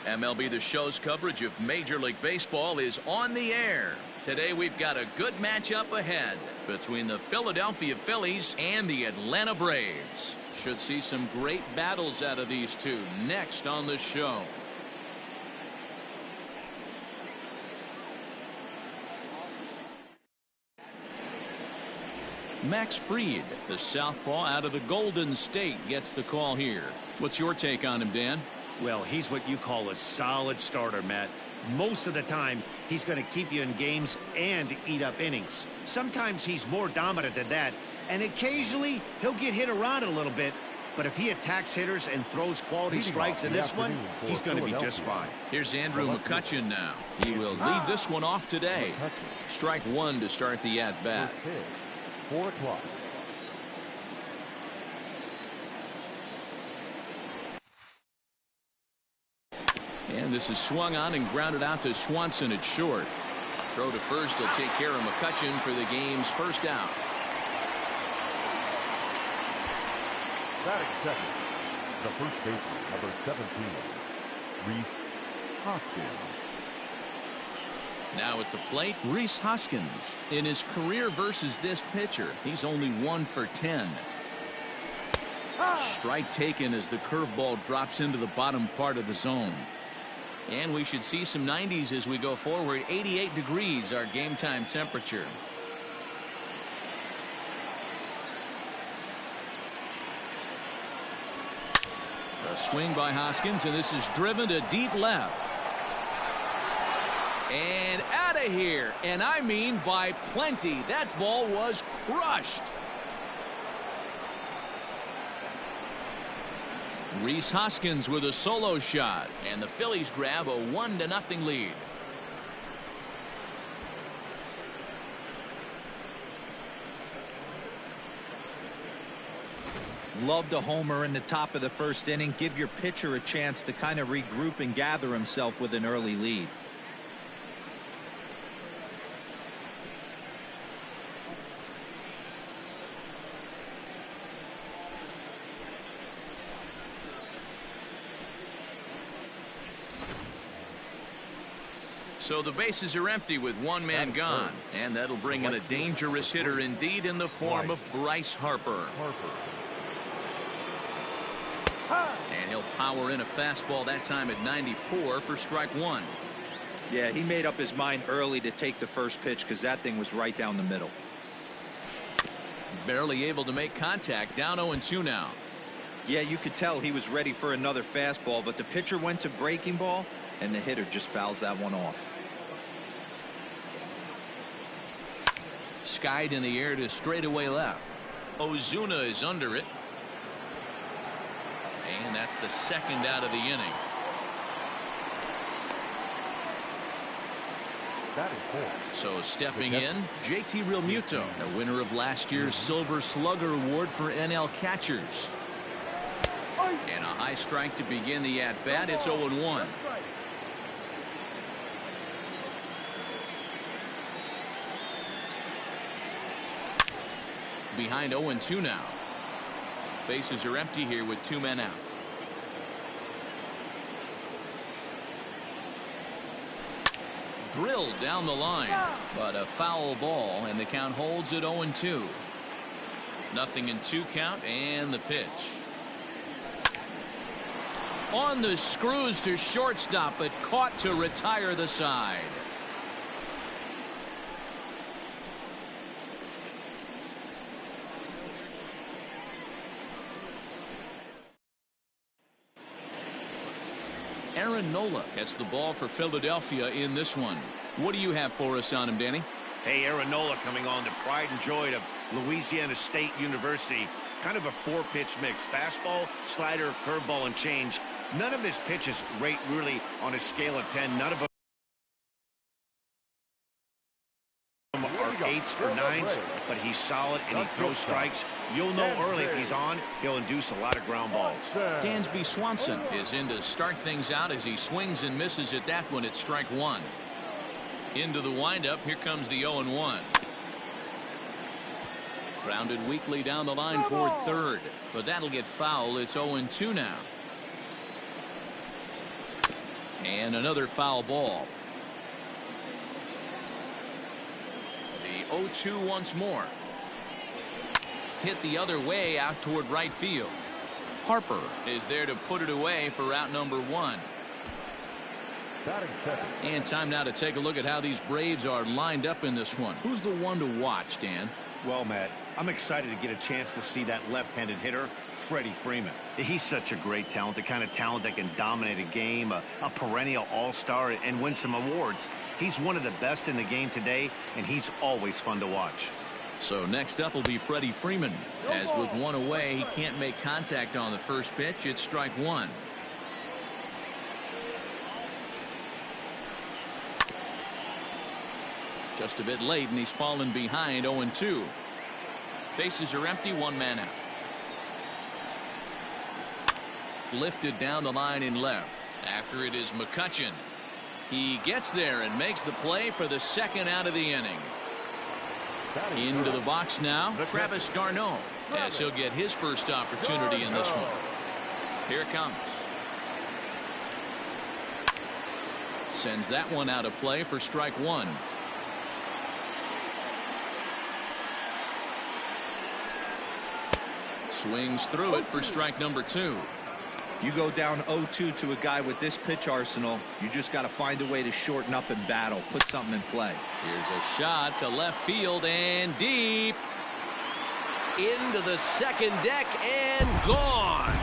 MLB The Show's coverage of Major League Baseball is on the air. Today we've got a good matchup ahead between the Philadelphia Phillies and the Atlanta Braves. Should see some great battles out of these two next on the show. Max Fried, the southpaw out of the Golden State, gets the call here. What's your take on him, Dan? Well, he's what you call a solid starter, Matt. Most of the time, he's going to keep you in games and eat up innings. Sometimes he's more dominant than that, and occasionally he'll get hit around a little bit. But if he attacks hitters and throws quality strikes in this one, he's going to be just fine. Here's Andrew McCutchen now. He will lead this one off today. Strike one to start the at-bat. 4 o'clock. And this is swung on and grounded out to Swanson at short. Throw to first will take care of McCutchen for the game's first out. Batting second, the first baseman, number 17, Rhys Hoskins. Now at the plate, Rhys Hoskins. In his career versus this pitcher, he's only 1 for 10. Strike taken as the curveball drops into the bottom part of the zone. And we should see some 90s as we go forward. 88 degrees, our game time temperature. A swing by Hoskins, and this is driven to deep left. And out of here, and I mean by plenty. That ball was crushed. Rhys Hoskins with a solo shot, and the Phillies grab a 1-0 lead. Loved a homer in the top of the first inning. Give your pitcher a chance to kind of regroup and gather himself with an early lead. So the bases are empty with one man gone, and that'll bring in a dangerous hitter indeed in the form of Bryce Harper. And he'll power in a fastball that time at 94 for strike one. Yeah, he made up his mind early to take the first pitch because that thing was right down the middle. Barely able to make contact, down 0-2 now. Yeah, you could tell he was ready for another fastball, but the pitcher went to breaking ball, and the hitter just fouls that one off. Skied in the air to straightaway left. Ozuna is under it. And that's the second out of the inning. So stepping in, JT Realmuto, the winner of last year's Silver Slugger Award for NL catchers. And a high strike to begin the at-bat. It's 0-1. Behind 0-2 now. Bases are empty here with 2 men out. Drilled down the line, but a foul ball, and the count holds at 0-2. 0-2 count, and the pitch. On the screws to shortstop, but caught to retire the side. Aaron Nola gets the ball for Philadelphia in this one. What do you have for us on him, Danny? Hey, Aaron Nola coming on, the pride and joy of Louisiana State University. Kind of a 4-pitch mix. Fastball, slider, curveball, and change. None of his pitches rate really on a scale of 10. None of them are 8s or 9s, but he's solid and he throws strikes. You'll know early if he's on, he'll induce a lot of ground balls. Dansby Swanson is in to start things out as he swings and misses at that one at strike one. Into the windup, here comes the 0-1. Grounded weakly down the line toward third, but that'll get foul. It's 0-2 now. And another foul ball. The 0-2 once more. Hit the other way out toward right field. Harper is there to put it away for out number 1. And time now to take a look at how these Braves are lined up in this one. Who's the one to watch, Dan? Well, Matt, I'm excited to get a chance to see that left-handed hitter, Freddie Freeman. He's such a great talent, the kind of talent that can dominate a game, a perennial all-star, and win some awards. He's one of the best in the game today, and he's always fun to watch. So next up will be Freddie Freeman. As with one away, he can't make contact on the first pitch. It's strike 1. Just a bit late, and he's fallen behind 0-2. Bases are empty, 1 man out. Lifted down the line in left. After it is McCutchen. He gets there and makes the play for the second out of the inning. Into the box now, Travis d'Arnaud, as he'll get his first opportunity in this one. Here it comes. Sends that one out of play for strike 1. Swings through it for strike number 2. You go down 0-2 to a guy with this pitch arsenal, you just got to find a way to shorten up and battle, put something in play. Here's a shot to left field and deep into the second deck and gone.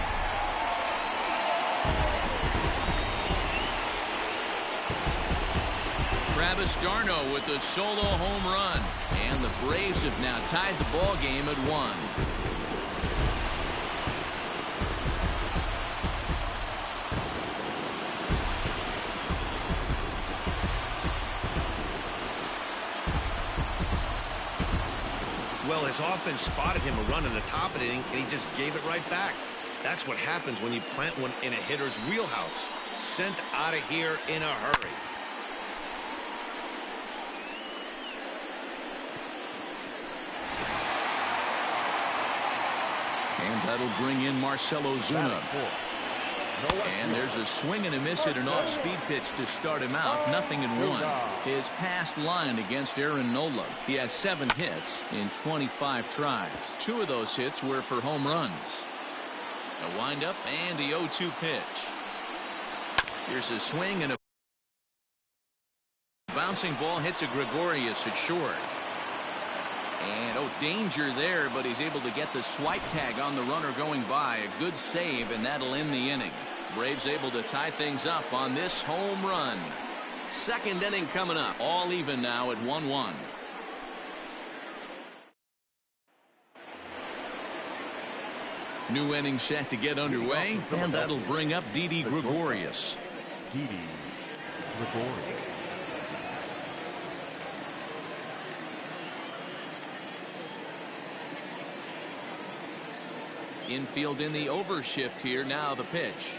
Travis d'Arnaud with the solo home run, and the Braves have now tied the ball game at 1. Well, his offense spotted him a run in the top of the inning, and he just gave it right back. That's what happens when you plant one in a hitter's wheelhouse. Sent out of here in a hurry. And that'll bring in Marcell Ozuna. And there's a swing and a miss at an off-speed pitch to start him out. 0-1. His past line against Aaron Nola. He has 7 hits in 25 tries. 2 of those hits were for home runs. A windup and the 0-2 pitch. Here's a swing and a bouncing ball hits a Gregorius at short. And danger there, but he's able to get the swipe tag on the runner going by. A good save, and that'll end the inning. Braves able to tie things up on this home run. Second inning coming up. All even now at 1-1. New inning set to get underway, and that'll bring up Didi Gregorius. Didi Gregorius. Infield in the overshift here. Now the pitch.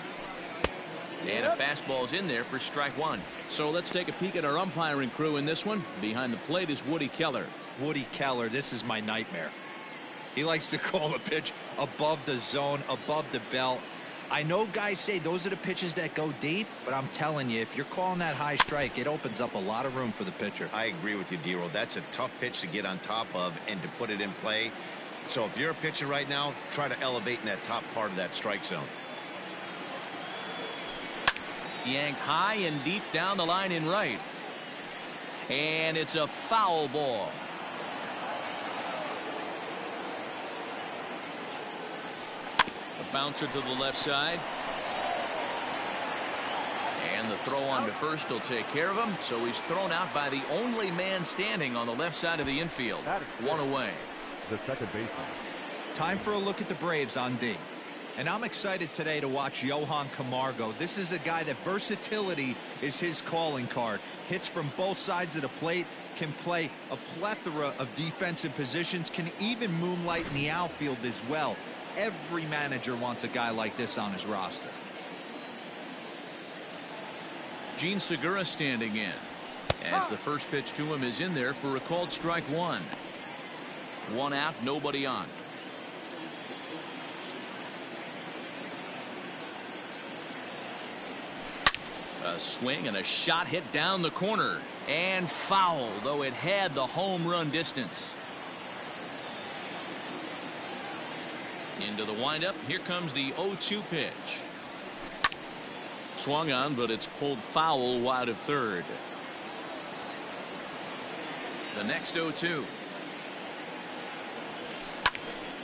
And a fastball's in there for strike 1. So let's take a peek at our umpiring crew in this one. Behind the plate is Woody Keller. Woody Keller, this is my nightmare. He likes to call a pitch above the zone, above the belt. I know guys say those are the pitches that go deep, but I'm telling you, if you're calling that high strike, it opens up a lot of room for the pitcher. I agree with you, D-Roll. That's a tough pitch to get on top of and to put it in play. So if you're a pitcher right now, try to elevate in that top part of that strike zone. Yanked high and deep down the line in right. And it's a foul ball. A bouncer to the left side. And the throw on to first will take care of him. So he's thrown out by the only man standing on the left side of the infield. 1 away. The second baseman. Time for a look at the Braves on D. And I'm excited today to watch Johan Camargo. This is a guy that versatility is his calling card. Hits from both sides of the plate, can play a plethora of defensive positions, can even moonlight in the outfield as well. Every manager wants a guy like this on his roster. Gene Segura standing in, as the first pitch to him is in there for a called strike 1. 1 out, nobody on. A swing and a shot hit down the corner. And foul, though it had the home run distance. Into the windup. Here comes the 0-2 pitch. Swung on, but it's pulled foul wide of third. The next 0-2.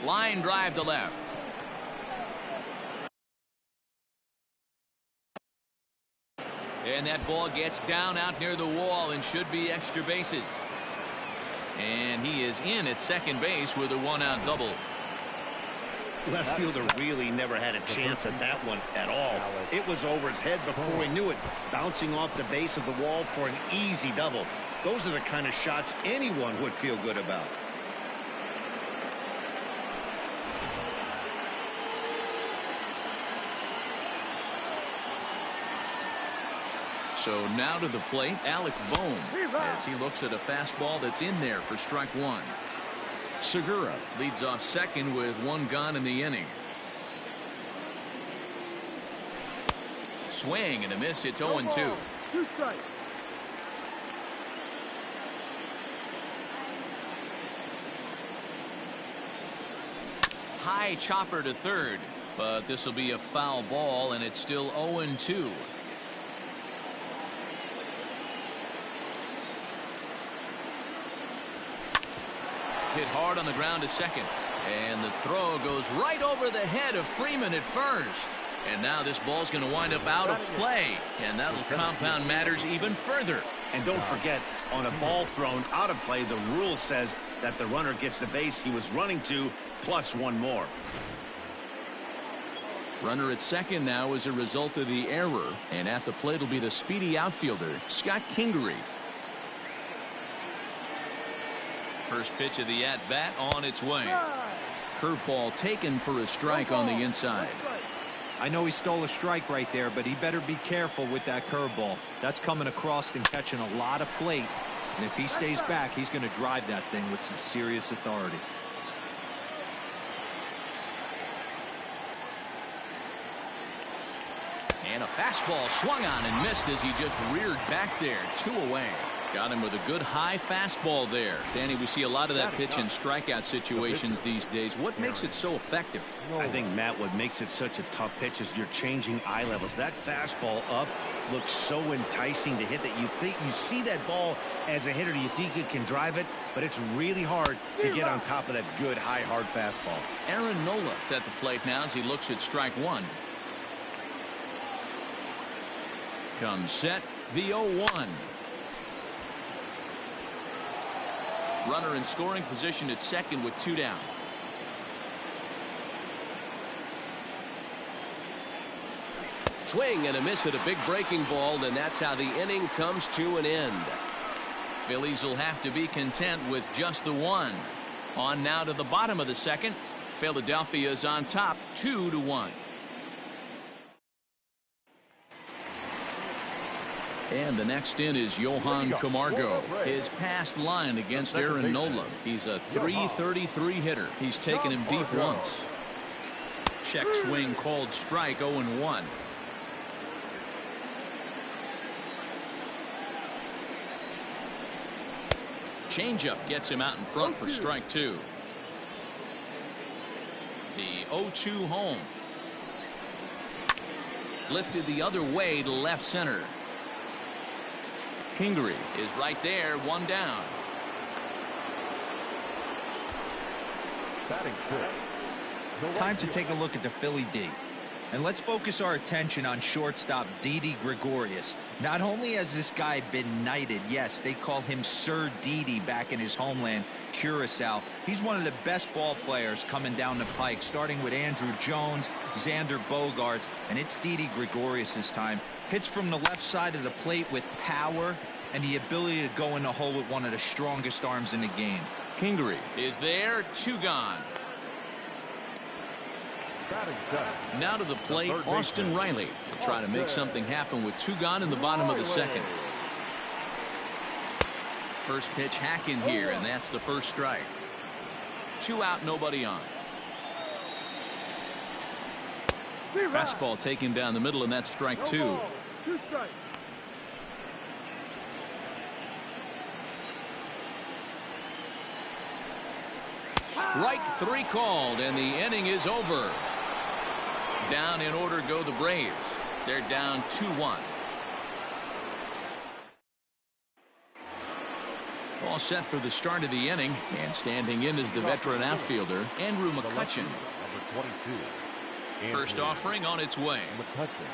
Line drive to left. And that ball gets down out near the wall and should be extra bases. And he is in at second base with a one-out double. Left fielder really never had a chance at that one at all. It was over his head before he knew it, bouncing off the base of the wall for an easy double. Those are the kind of shots anyone would feel good about. So now to the plate, Alec Bohm, as he looks at a fastball that's in there for strike one. Segura leads off second with one gone in the inning. Swing and a miss. It's 0-2. High chopper to third, but this will be a foul ball, and it's still 0-2. Hit hard on the ground to second, and the throw goes right over the head of Freeman at first. And now this ball's going to wind up out of play, and that'll compound matters even further. And don't forget, on a ball thrown out of play, the rule says that the runner gets the base he was running to plus one more. Runner at second now as a result of the error, and at the plate will be the speedy outfielder Scott Kingery. First pitch of the at-bat on its way. Curveball taken for a strike on the inside. I know he stole a strike right there, but he better be careful with that curveball. That's coming across and catching a lot of plate. And if he stays back, he's going to drive that thing with some serious authority. And a fastball swung on and missed as he just reared back there. 2 away. Got him with a good high fastball there. Danny, we see a lot of that pitch in strikeout situations these days. What makes it so effective? I think, Matt, what makes it such a tough pitch is you're changing eye levels. That fastball up looks so enticing to hit that you think you see that ball as a hitter. You think you can drive it, but it's really hard to get on top of that good high hard fastball. Aaron Nola's at the plate now as he looks at strike one. Comes set, the 0-1. Runner in scoring position at second with 2 down. Swing and a miss at a big breaking ball, and that's how the inning comes to an end. Phillies will have to be content with just the one. On now to the bottom of the second. Philadelphia is on top 2-1. And the next in is Johan Camargo. His past line against Aaron Nola. He's a .333 hitter. He's taken him deep once. Check swing called strike, 0-1. Changeup gets him out in front for strike 2. The 0-2 home. Lifted the other way to left center. Kingery is right there, 1 down. Time to take a look at the Philly D. And let's focus our attention on shortstop Didi Gregorius. Not only has this guy been knighted, yes, they call him Sir Didi back in his homeland, Curacao. He's one of the best ball players coming down the pike, starting with Andrew Jones, Xander Bogaerts, and it's Didi Gregorius' time. Hits from the left side of the plate with power and the ability to go in the hole with one of the strongest arms in the game. Kingery is there, 2 gone. Now to the plate, Austin Riley will try to make something happen with 2 gone in the bottom of the second. First pitch hacking here, and that's the first strike. 2 out, nobody on. Fastball taken down the middle, and that's strike 2. Strike 3 called, and the inning is over. Down in order go the Braves. They're down 2-1. All set for the start of the inning, and standing in is the veteran outfielder, Andrew McCutchen. Number 22. First offering on its way. McCutchen.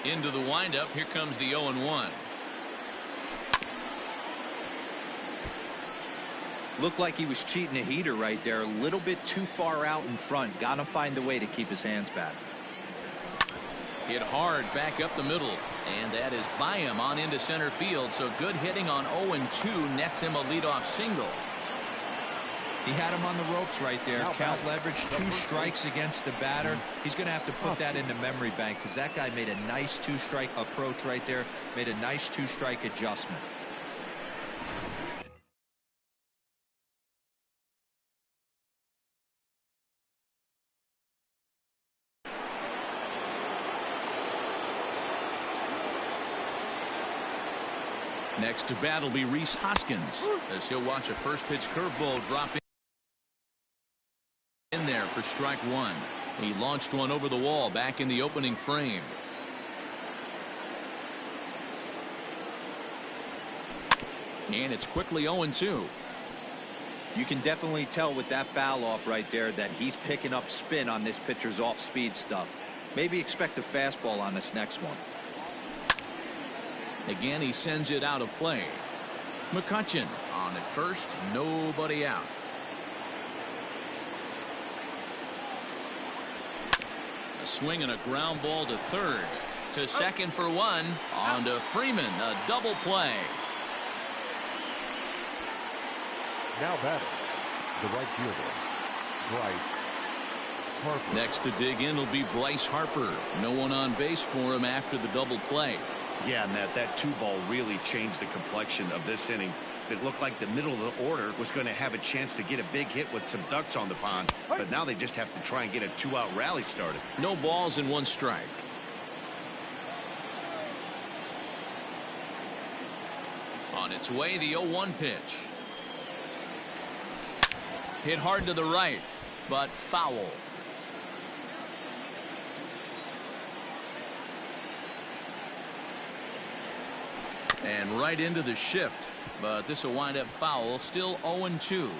Into the windup. Here comes the 0-1. Looked like he was cheating a heater right there. A little bit too far out in front. Got to find a way to keep his hands back. Hit hard back up the middle, and that is by him on into center field. So good hitting on 0-2 nets him a leadoff single. He had him on the ropes right there. Count leverage, 2 strikes against the batter. He's going to have to put that in the memory bank because that guy made a nice 2-strike approach right there. Made a nice 2-strike adjustment. Next to bat will be Rhys Hoskins, as he'll watch a first pitch curveball drop in there for strike 1. He launched one over the wall back in the opening frame. And it's quickly 0-2. You can definitely tell with that foul off right there that he's picking up spin on this pitcher's off-speed stuff. Maybe expect a fastball on this next one. Again, he sends it out of play. McCutchen on at first, nobody out. A swing and a ground ball to third. To second for 1. On to Freeman, a double play. Now batting, the right fielder, Bryce Harper. Next to dig in will be Bryce Harper. No one on base for him after the double play. Yeah, Matt, that 2-ball really changed the complexion of this inning. It looked like the middle of the order was going to have a chance to get a big hit with some ducks on the pond, but now they just have to try and get a 2-out rally started. No balls and 1 strike. On its way, the 0-1 pitch. Hit hard to the right, but foul. And right into the shift, but this will wind up foul. Still 0-2.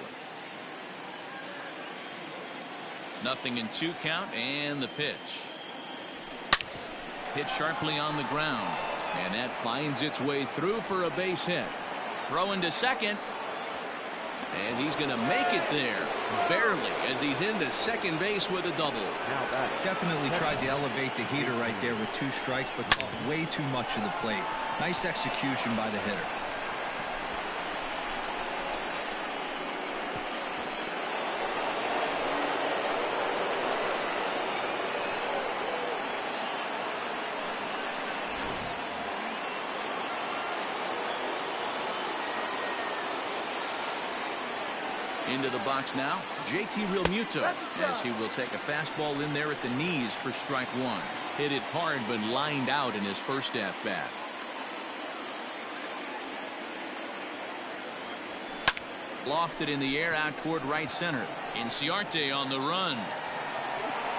Nothing in 2 count, and the pitch. Hit sharply on the ground, and that finds its way through for a base hit. Throw into second, and he's going to make it there, barely, as he's into second base with a double. Definitely tried to elevate the heater right there with 2 strikes, but caught way too much of the plate. Nice execution by the hitter. Into the box now, JT Realmuto, as he will take a fastball in there at the knees for strike 1. Hit it hard, but lined out in his first at-bat. Lofted in the air out toward right center. Inciarte on the run.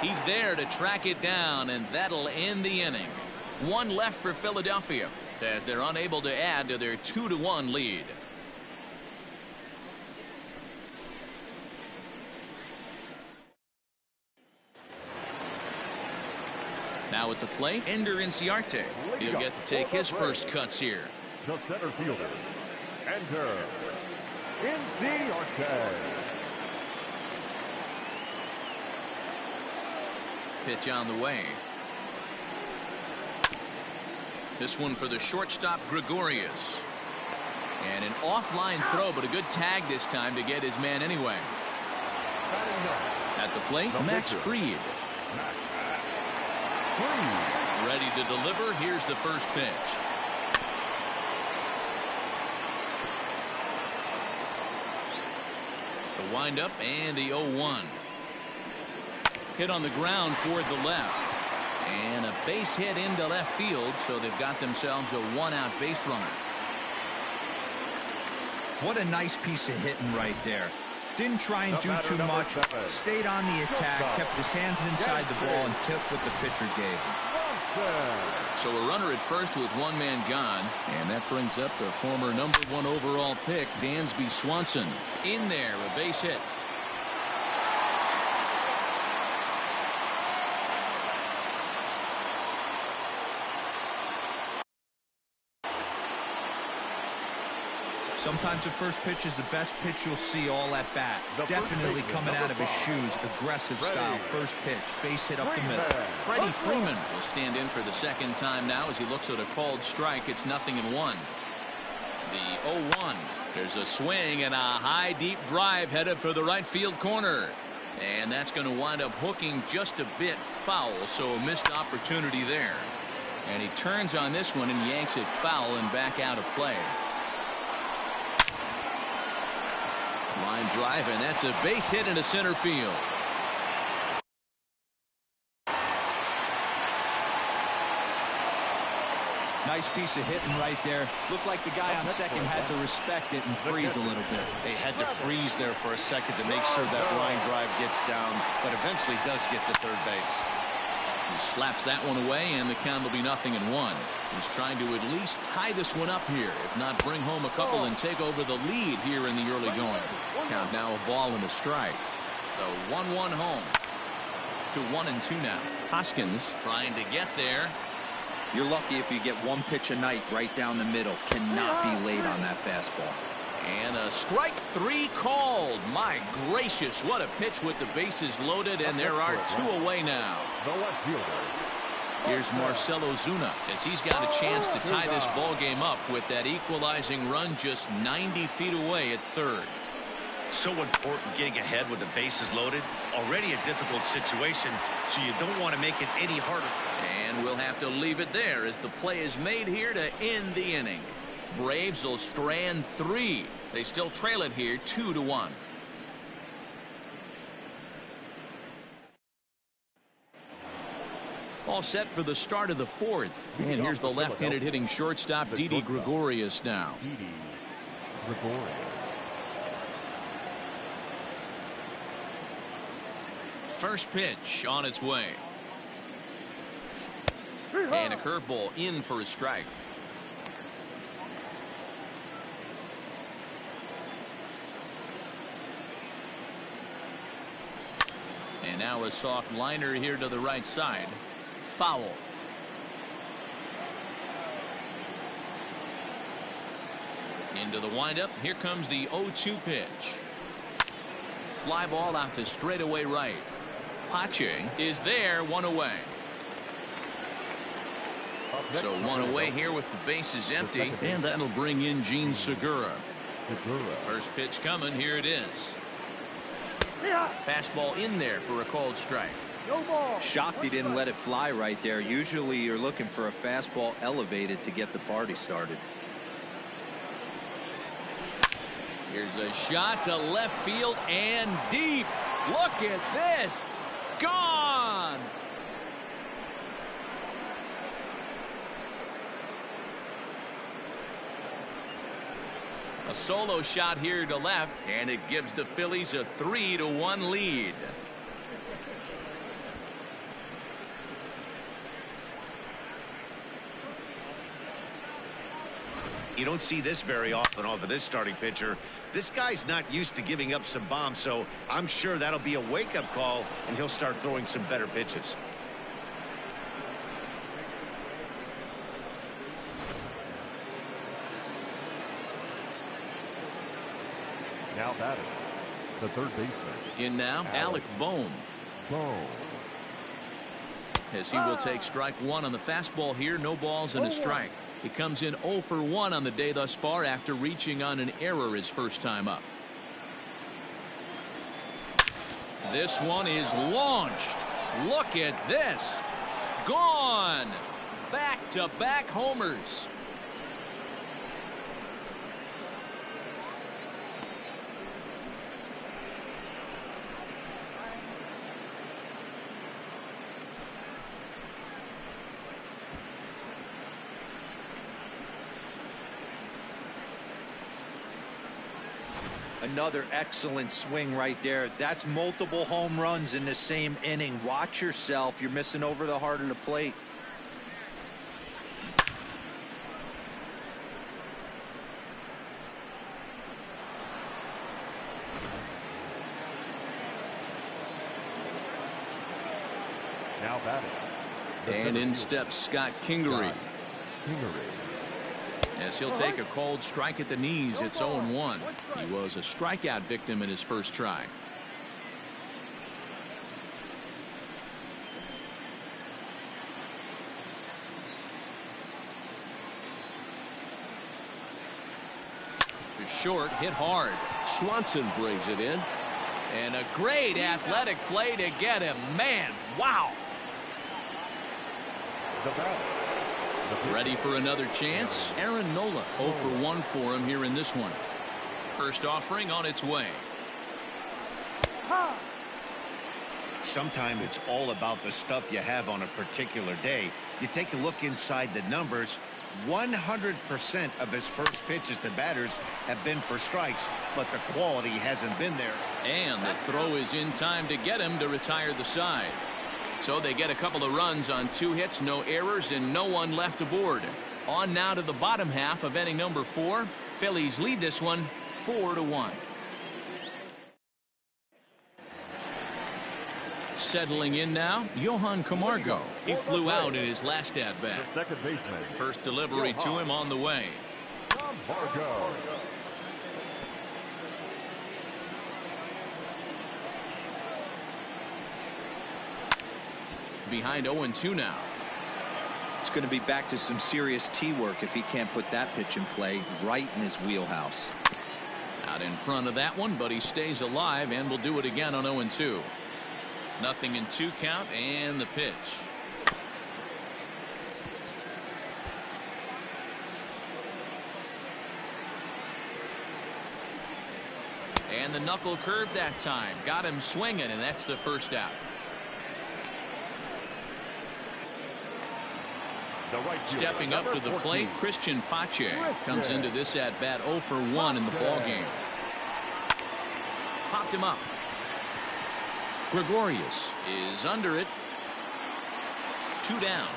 He's there to track it down, and that'll end the inning. 1 left for Philadelphia, as they're unable to add to their 2-1 lead. Now at the plate, Ender Inciarte. He'll get to take his first cuts here. The center fielder, Ender Inciarte. Pitch on the way. This one for the shortstop, Gregorius. And an offline throw, but a good tag this time to get his man anyway. At the plate, Max Fried. Ready to deliver. Here's the first pitch. The windup and the 0-1. Hit on the ground toward the left. And a base hit into left field, so they've got themselves a one-out base runner. What a nice piece of hitting right there. Didn't try and do too much, stayed on the attack, kept his hands inside the ball, and took what the pitcher gave him. So a runner at first with one man gone, and that brings up the former #1 overall pick, Dansby Swanson. In there, a base hit. Sometimes the first pitch is the best pitch you'll see all at bat. Definitely coming out of his shoes, aggressive style. First pitch, base hit up the middle. Freddie Freeman will stand in for the second time now as he looks at a called strike. It's 0-1. The 0-1. There's a swing and a high deep drive headed for the right field corner. And that's going to wind up hooking just a bit foul, so a missed opportunity there. And he turns on this one and yanks it foul and back out of play. Line drive, and that's a base hit into center field. Nice piece of hitting right there. Looked like the guy on second had to respect it and freeze a little bit. They had to freeze there for a second to make sure that line drive gets down, but eventually does get to third base. He slaps that one away, and the count will be 0-1. He's trying to at least tie this one up here, if not bring home a couple and take over the lead here in the early going. Count now a ball and a strike. The 1-1 home to 1-2 now. Hoskins trying to get there. You're lucky if you get one pitch a night right down the middle. Cannot be late on that fastball. And a strike 3 called. My gracious, what a pitch with the bases loaded, and there are 2 away now. The left fielder. Here's Marcelo Zuna as he's got a chance to tie this ball game up with that equalizing run just 90 feet away at third. So important getting ahead with the bases loaded. Already a difficult situation, so you don't want to make it any harder. And we'll have to leave it there as the play is made here to end the inning. Braves will strand 3. They still trail it here 2-1. All set for the start of the 4th. And here's the left-handed hitting shortstop, Didi Gregorius now. Didi Gregorius. First pitch on its way. And a curveball in for a strike. And now a soft liner here to the right side. Foul. Into the windup. Here comes the 0-2 pitch. Fly ball out to straightaway right. Pache is there, 1 away. So 1 away here with the bases empty, and that'll bring in Gene Segura. First pitch coming. Here it is. Fastball in there for a called strike. Shocked he didn't let it fly right there. Usually you're looking for a fastball elevated to get the party started. Here's a shot to left field and deep. Look at this. Gone. A solo shot here to left, and it gives the Phillies a 3-1 lead. You don't see this very often off of this starting pitcher. This guy's not used to giving up some bombs, so I'm sure that'll be a wake-up call, and he'll start throwing some better pitches. Now batting, the third baseman. In now, Alec Bohm. Bohm. As he will take strike 1 on the fastball here. No balls and a strike. He comes in 0 for 1 on the day thus far after reaching on an error his first time up. This one is launched. Look at this. Gone. Back-to-back homers. Another excellent swing right there. That's multiple home runs in the same inning. Watch yourself. You're missing over the heart of the plate. Now batting. And in steps Scott Kingery. As he'll take a cold strike at the knees. It's 0-1. He was a strikeout victim in his first try. To short, hit hard. Swanson brings it in. And a great athletic play to get him. Man, wow. Ready for another chance? Aaron Nola 0 for 1 for him here in this one. First offering on its way. Sometimes it's all about the stuff you have on a particular day. You take a look inside the numbers. 100% of his first pitches to batters have been for strikes, but the quality hasn't been there. And the throw is in time to get him to retire the side. So they get a couple of runs on 2 hits, no errors, and no one left aboard. On now to the bottom half of inning number 4. Phillies lead this one 4-1. Settling in now, Johan Camargo. He flew out in his last at-bat. First delivery to him on the way. Camargo. Behind 0-2 now. It's going to be back to some serious tee work if he can't put that pitch in play right in his wheelhouse. Out in front of that one, but he stays alive and will do it again on 0-2. Nothing in 2 count, and the pitch. And the knuckle curve that time. Got him swinging, and that's the first out. Stepping up to the plate, Christian Pache comes into this at-bat 0 for 1 in the ballgame. Popped him up. Gregorius is under it. 2 down.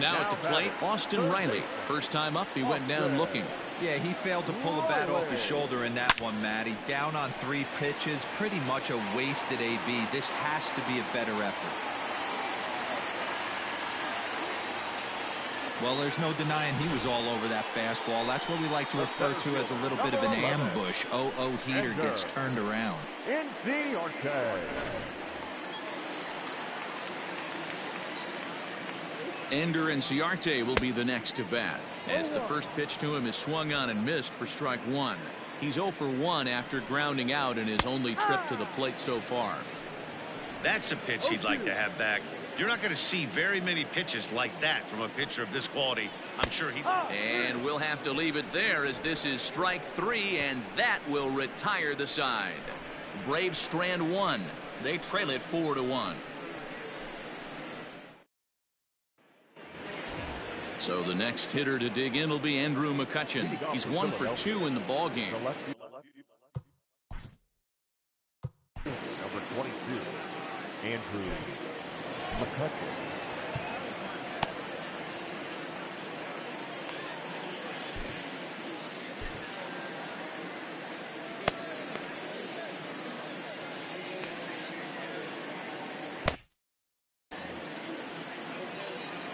Now at the plate, Austin Riley. First time up, he went down looking. Yeah, he failed to pull the bat off his shoulder in that one, Matty. Down on 3 pitches, pretty much a wasted AB. This has to be a better effort. Well, there's no denying he was all over that fastball. That's what we like to refer to as a little bit of an ambush. 0-0 heater gets turned around. Ender Inciarte will be the next to bat, as the first pitch to him is swung on and missed for strike 1. He's 0 for 1 after grounding out in his only trip to the plate so far. That's a pitch he'd like to have back. You're not going to see very many pitches like that from a pitcher of this quality. I'm sure he... And we'll have to leave it there, as this is strike 3, and that will retire the side. Braves strand 1. They trail it 4-1. So the next hitter to dig in will be Andrew McCutchen. He's 1 for 2 in the ballgame. Number 22, Andrew McCutchen.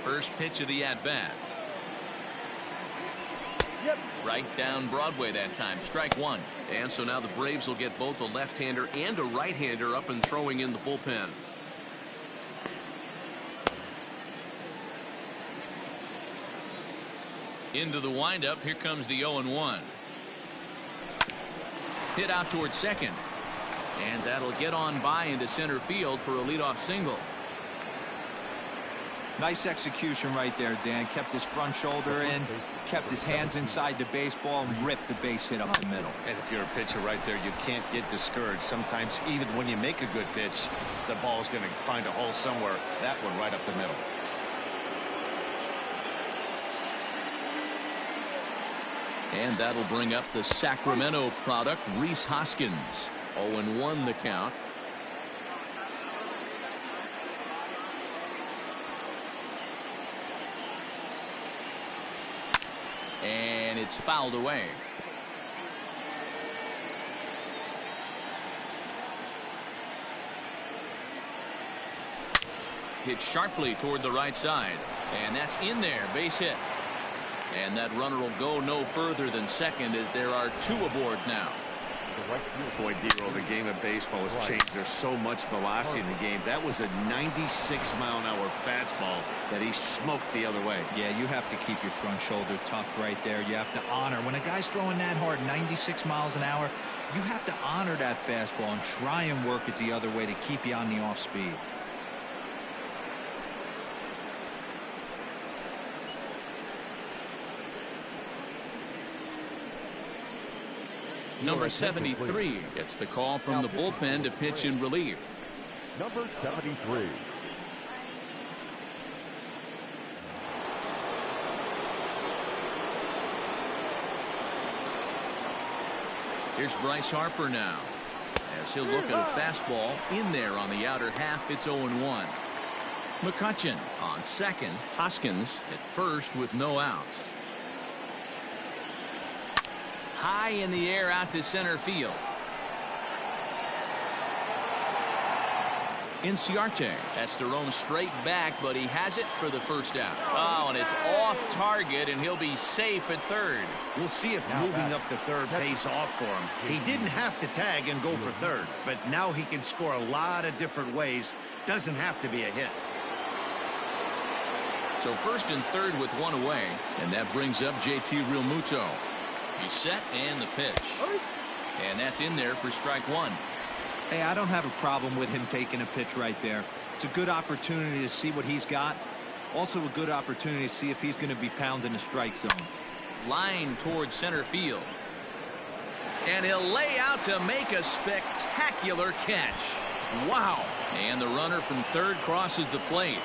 First pitch of the at-bat. Right down Broadway that time. Strike 1. And so now the Braves will get both a left-hander and a right-hander up and throwing in the bullpen. Into the windup. Here comes the 0-1. Hit out towards second. And that'll get on by into center field for a leadoff single. Nice execution right there, Dan. Kept his front shoulder in, kept his hands inside the baseball, and ripped the base hit up the middle. And if you're a pitcher right there, you can't get discouraged. Sometimes even when you make a good pitch, the ball's going to find a hole somewhere. That one right up the middle. And that'll bring up the Sacramento product, Rhys Hoskins. 0-1 the count. And it's fouled away. Hit sharply toward the right side. And that's in there. Base hit. And that runner will go no further than second as there are two aboard now. Boy, D-Roll, the game of baseball has changed. There's so much velocity in the game. That was a 96-mile-an-hour fastball that he smoked the other way. Yeah, you have to keep your front shoulder tucked right there. You have to honor. When a guy's throwing that hard, 96 miles an hour, you have to honor that fastball and try and work it the other way to keep you on the off speed. Number 73 gets the call from the bullpen to pitch in relief. Number 73. Here's Bryce Harper now. As he'll look at a fastball in there on the outer half, it's 0-1. McCutchen on second. Hoskins at first with no outs. High in the air out to center field. Inciarte has to roam straight back, but he has it for the first out. Oh, and it's off target, and he'll be safe at third. We'll see if moving up to third pays off for him. He didn't have to tag and go for third, but now he can score a lot of different ways. Doesn't have to be a hit. So first and third with one away, and that brings up JT Realmuto. He's set and the pitch. And that's in there for strike one. Hey, I don't have a problem with him taking a pitch right there. It's a good opportunity to see what he's got. Also a good opportunity to see if he's going to be pounding the strike zone. Line towards center field. And he'll lay out to make a spectacular catch. Wow. And the runner from third crosses the plate.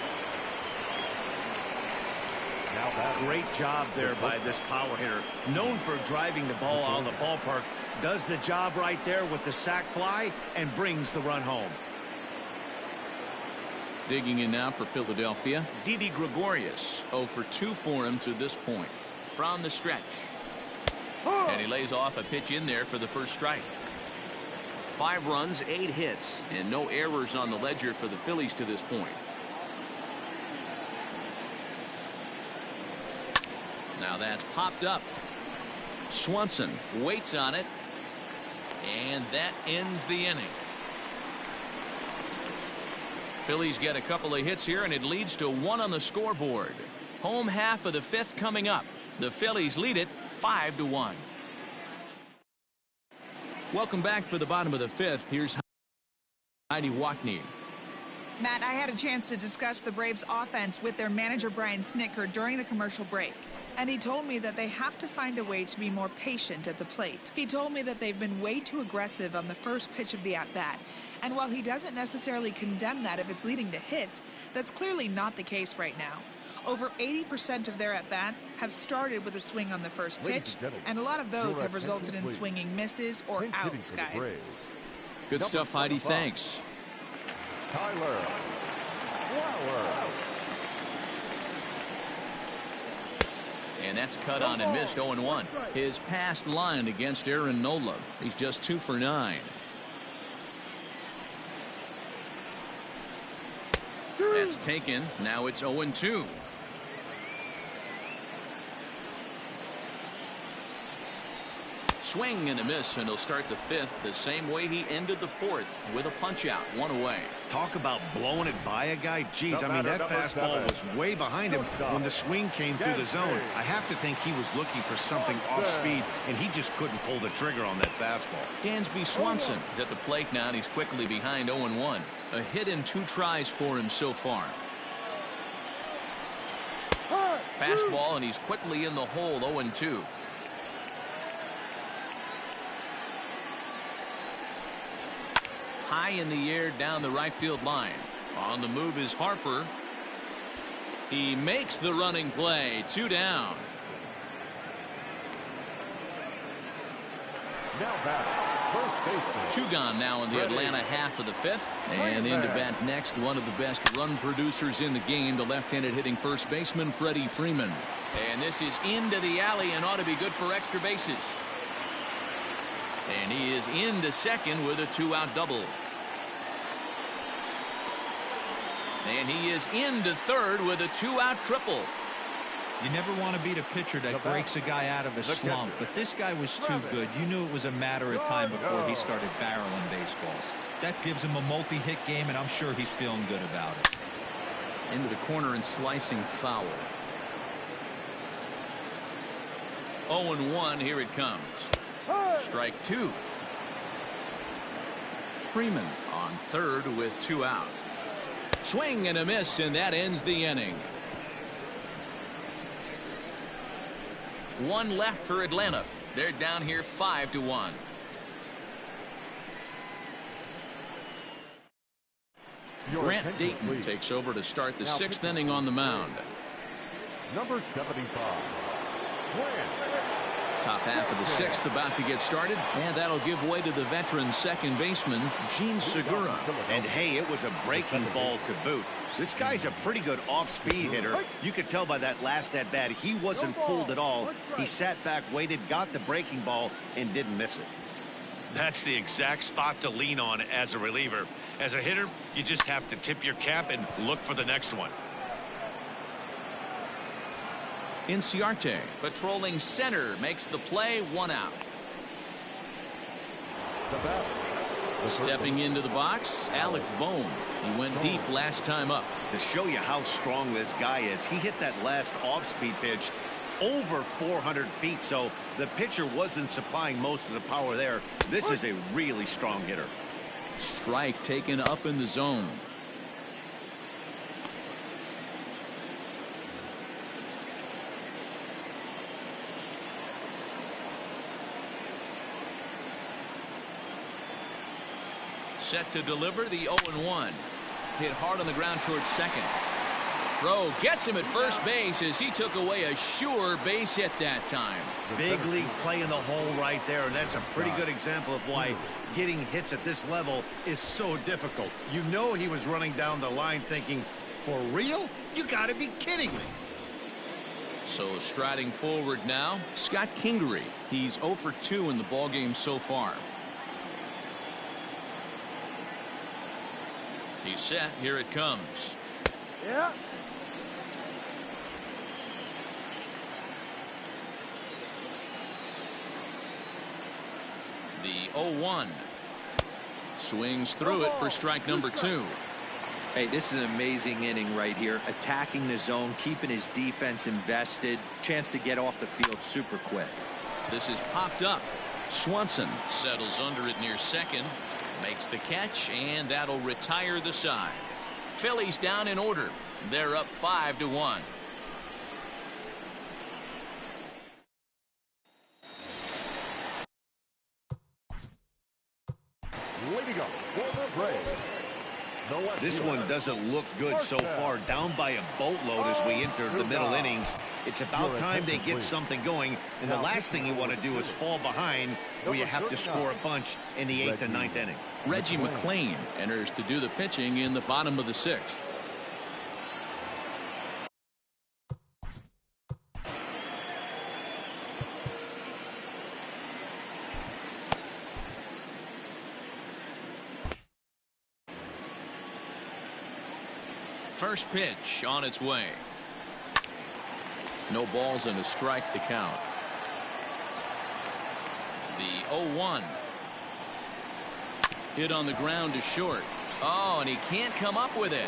Great job there by this power hitter. Known for driving the ball out of the ballpark. Does the job right there with the sac fly and brings the run home. Digging in now for Philadelphia, Didi Gregorius. 0 for 2 for him to this point. From the stretch. And he lays off a pitch in there for the first strike. 5 runs, 8 hits, and no errors on the ledger for the Phillies to this point. Now that's popped up. Swanson waits on it. And that ends the inning. Phillies get a couple of hits here, and it leads to 1 on the scoreboard. Home half of the 5th coming up. The Phillies lead it 5-1. Welcome back for the bottom of the 5th. Here's Heidi Wackney. Matt, I had a chance to discuss the Braves offense with their manager Brian Snitker during the commercial break. And he told me that they have to find a way to be more patient at the plate. He told me that they've been way too aggressive on the first pitch of the at-bat. And while he doesn't necessarily condemn that if it's leading to hits, that's clearly not the case right now. Over 80% of their at-bats have started with a swing on the first pitch, and a lot of those have resulted in swinging misses or outs, guys. Good stuff, Heidi. Thanks. Tyler Flower. And that's cut on and missed. 0-1. His past line against Aaron Nola. He's just 2 for 9. That's taken. Now it's 0-2. Swing and a miss, and he'll start the 5th the same way he ended the 4th with a punch out. 1 away. Talk about blowing it by a guy. Geez, I mean, that fastball was way behind him when the swing came through the zone. I have to think he was looking for something off speed, and he just couldn't pull the trigger on that fastball. Dansby Swanson is at the plate now, and he's quickly behind 0-1. A hit in 2 tries for him so far. Fastball, and he's quickly in the hole. 0-2. High in the air down the right field line. On the move is Harper. He makes the running play. 2 down. Now batting, first baseman. Two gone now in the Atlanta half of the fifth. And in to bat next, one of the best run producers in the game, the left-handed hitting first baseman, Freddie Freeman. And this is into the alley and ought to be good for extra bases. And he is into second with a two-out double. And he is into third with a two-out triple. You never want to beat a pitcher that breaks a guy out of a slump, but this guy was too good. You knew it was a matter of time before he started barreling baseballs. That gives him a multi-hit game, and I'm sure he's feeling good about it. Into the corner and slicing foul. 0-1, here it comes. Strike two. Freeman on third with two out. Swing and a miss, and that ends the inning. One left for Atlanta. They're down here 5-1. Grant Dayton takes over to start the sixth inning on the mound. Number 75. Grant. Top half of the sixth about to get started, and that'll give way to the veteran second baseman, Gene Segura. And hey, it was a breaking ball to boot. This guy's a pretty good off-speed hitter. You could tell by that last at-bat, he wasn't fooled at all. He sat back, waited, got the breaking ball, and didn't miss it. That's the exact spot to lean on as a reliever. As a hitter, you just have to tip your cap and look for the next one. Inciarte patrolling center makes the play, one out. Stepping into the box, Alec Bohm. He went deep last time up. To show you how strong this guy is, he hit that last off-speed pitch over 400 feet, so the pitcher wasn't supplying most of the power there. This is a really strong hitter. Strike taken up in the zone. Set to deliver the 0-1. Hit hard on the ground towards second. Throw gets him at first base as he took away a sure base hit that time. Big league play in the hole right there, and that's a pretty good example of why getting hits at this level is so difficult. You know he was running down the line thinking, for real? You gotta be kidding me. So striding forward now, Scott Kingery. He's 0 for 2 in the ballgame so far. He's set. Here it comes. Yeah. The 0-1. Swings through it for strike number 2. Hey, this is an amazing inning right here. Attacking the zone, keeping his defense invested. Chance to get off the field super quick. This is popped up. Swanson settles under it near second. Makes the catch, and that'll retire the side. Phillies down in order. They're up 5-1. Leading up for the Braves. This one doesn't look good so far. Down by a boatload as we enter the middle innings. It's about time they get something going. And the last thing you want to do is fall behind where you have to score a bunch in the 8th and 9th inning. Reggie McClain enters to do the pitching in the bottom of the 6th. First pitch on its way. No balls and a strike to count. The 0-1. Hit on the ground to short. Oh, and he can't come up with it.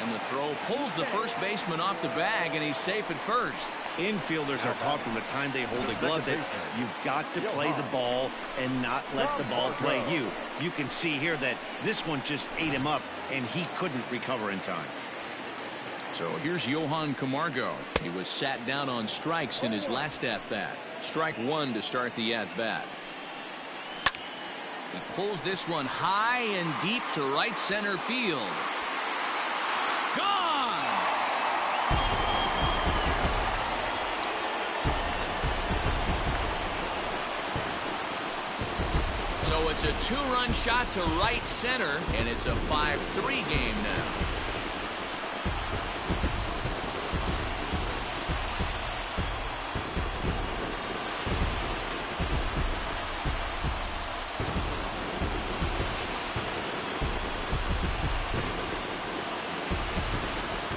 And the throw pulls the first baseman off the bag, and he's safe at first. Infielders are taught from the time they hold a glove that you've got to play the ball and not let the ball play you. You can see here that this one just ate him up, and he couldn't recover in time. So here's Johan Camargo. He was sat down on strikes in his last at-bat. Strike one to start the at-bat. He pulls this one high and deep to right center field. Gone! So it's a two-run shot to right center, and it's a 5-3 game now.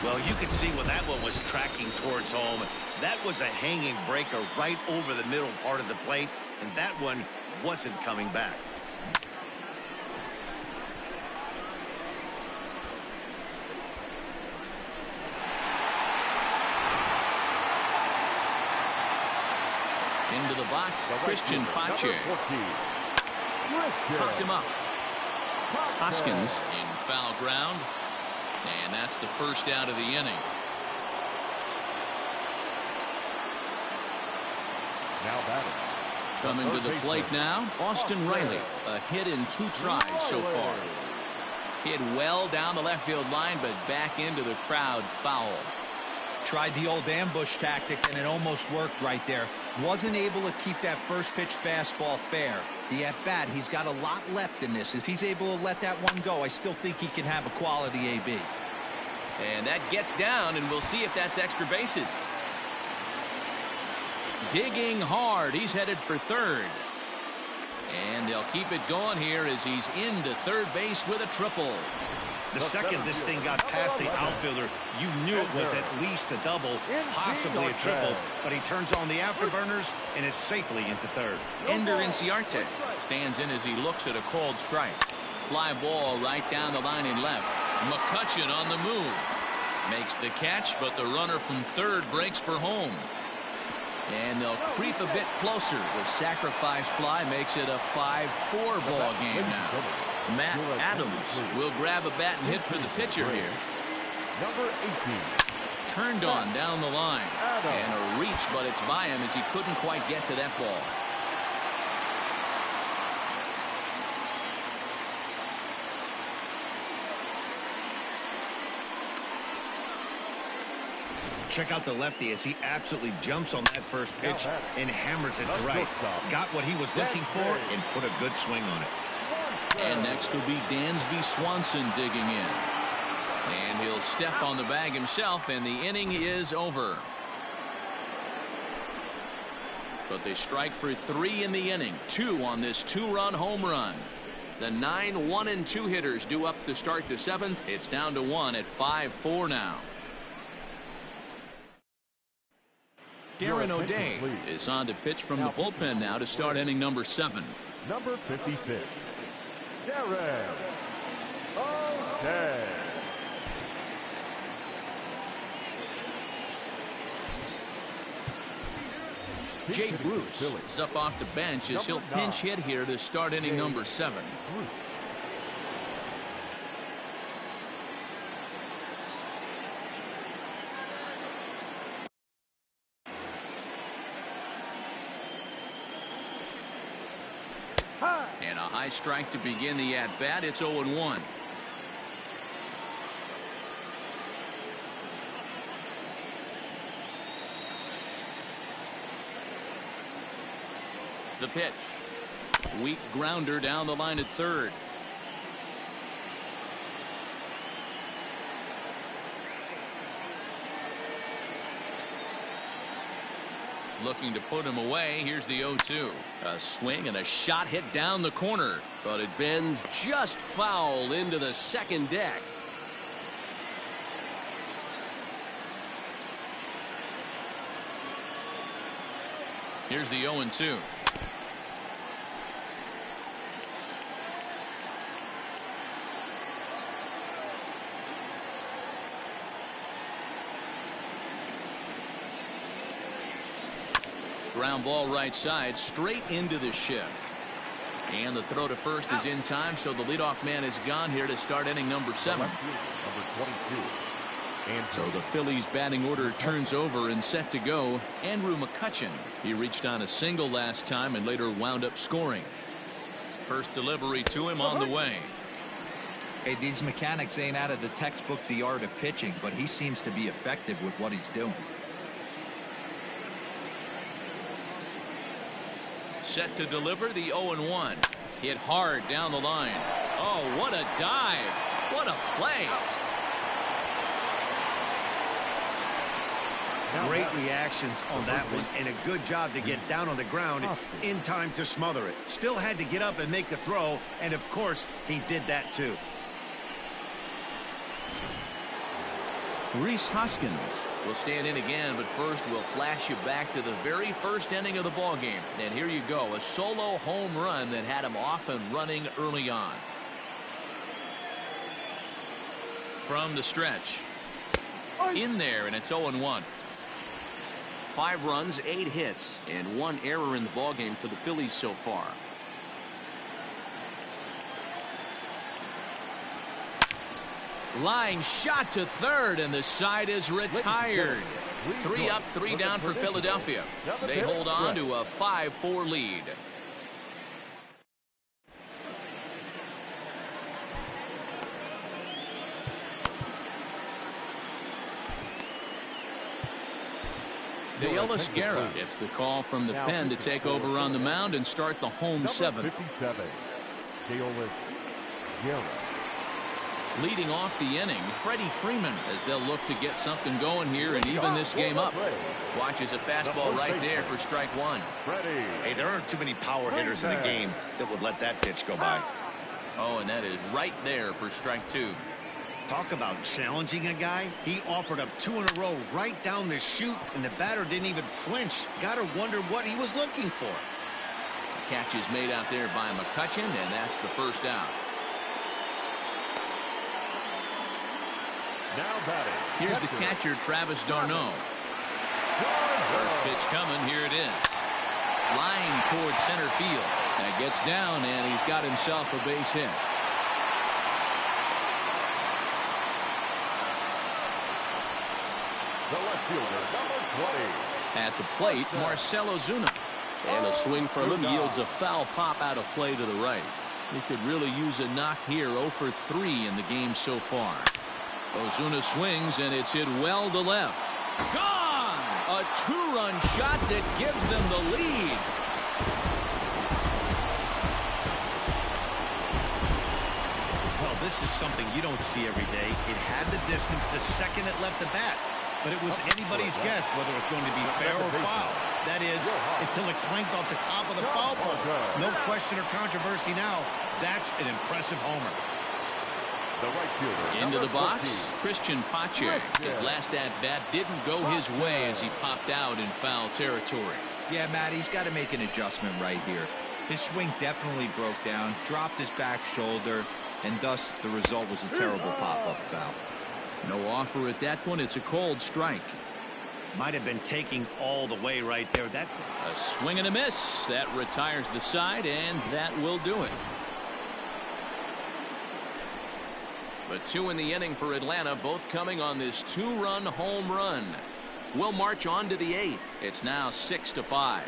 Well, you can see when that one was tracking towards home. That was a hanging breaker right over the middle part of the plate, and that one wasn't coming back. Into the box, Christian Pache. Popped him up. Hoskins in foul ground. And that's the first out of the inning. Now batting. Coming to the plate now, Austin Riley. A hit in 2 tries so far. Hit well down the left field line, but back into the crowd foul. Tried the old ambush tactic, and it almost worked right there. Wasn't able to keep that first pitch fastball fair. The at-bat, he's got a lot left in this. If he's able to let that one go, I still think he can have a quality AB. And that gets down, and we'll see if that's extra bases. Digging hard. He's headed for third. And they'll keep it going here as he's into third base with a triple. The second this thing got past the outfielder, you knew it was at least a double, possibly a triple, but he turns on the afterburners and is safely into third. Ender Inciarte stands in as he looks at a called strike. Fly ball right down the line in left. McCutchen on the move. Makes the catch, but the runner from third breaks for home. And they'll creep a bit closer. The sacrifice fly makes it a 5-4 ball game now. Matt Adams will grab a bat and hit for the pitcher here. Number 18. Turned on down the line. And a reach, but it's by him as he couldn't quite get to that ball. Check out the lefty as he absolutely jumps on that first pitch and hammers it to right. Got what he was looking for and put a good swing on it. And next will be Dansby Swanson digging in. And he'll step on the bag himself, and the inning is over. But they strike for 3 in the inning. 2 on this 2-run home run. The 9 1-2 hitters due up to start the 7th. It's down to 1 at 5-4 now. Darren O'Day is on to pitch from the bullpen now to start inning number 7. Number 56. Darren O'Day. Jay Bruce is up off the bench as he'll pinch hit here to start inning number 7. And a high strike to begin the at-bat. It's 0-1. The pitch. Weak grounder down the line at third. Looking to put him away. Here's the 0-2. A swing and a shot hit down the corner, but it bends just foul into the second deck. Here's the 0-2. Ground ball right side, straight into the shift. And the throw to first is in time, so the leadoff man is gone here to start inning number 7. Number 22. And so the Phillies batting order turns over and set to go. Andrew McCutchen. He reached on a single last time and later wound up scoring. First delivery to him on the way. Hey, these mechanics ain't out of the textbook The Art of Pitching, but he seems to be effective with what he's doing. Set to deliver the 0-1. Hit hard down the line. Oh, what a dive. What a play. Great reactions on that one, and a good job to get down on the ground in time to smother it. Still had to get up and make a throw, and of course, he did that too. Reese Hoskins will stand in again, but first we'll flash you back to the very first inning of the ball game. And here you go, a solo home run that had him off and running early on. From the stretch. In there, and it's 0-1. 5 runs, 8 hits, and 1 error in the ball game for the Phillies so far. Line shot to third, and the side is retired. 3 up, 3 down for Philadelphia. They hold on to a 5-4 lead. De Guerra gets the call from the pen to take over on the mound and start the home 7th. Leading off the inning, Freddie Freeman, as they'll look to get something going here and even this game up. Watches a fastball right there for strike 1. Hey, there aren't too many power hitters in the game that would let that pitch go by. Oh, and that is right there for strike 2. Talk about challenging a guy. He offered up 2 in a row right down the chute, and the batter didn't even flinch. Gotta wonder what he was looking for. Catch is made out there by McCutchen, and that's the first out. Now batting. Here's the catcher, Travis d'Arnaud. First pitch coming, here it is. Line towards center field. That gets down, and he's got himself a base hit. The left fielder, number 20. At the plate, Marcell Ozuna. And a swing from him yields a foul pop out of play to the right. He could really use a knock here. 0 for 3 in the game so far. Ozuna swings, and it's hit well to left. Gone! A 2-run shot that gives them the lead. Well, this is something you don't see every day. It had the distance the second it left the bat. But it was anybody's guess whether it was going to be fair or foul. That is, until it clanked off the top of the foul pole. No question or controversy now. That's an impressive homer. The right fielder, into the box, 14. Christian Pache. His last at-bat didn't go his way as he popped out in foul territory. Yeah, Matt, he's got to make an adjustment right here. His swing definitely broke down, dropped his back shoulder, and thus the result was a terrible pop-up foul. No offer at that point. It's a cold strike. Might have been taking all the way right there. That A swing and a miss. That retires the side, and that will do it. But 2 in the inning for Atlanta, both coming on this 2-run home run. We'll march on to the 8th. It's now 6-5.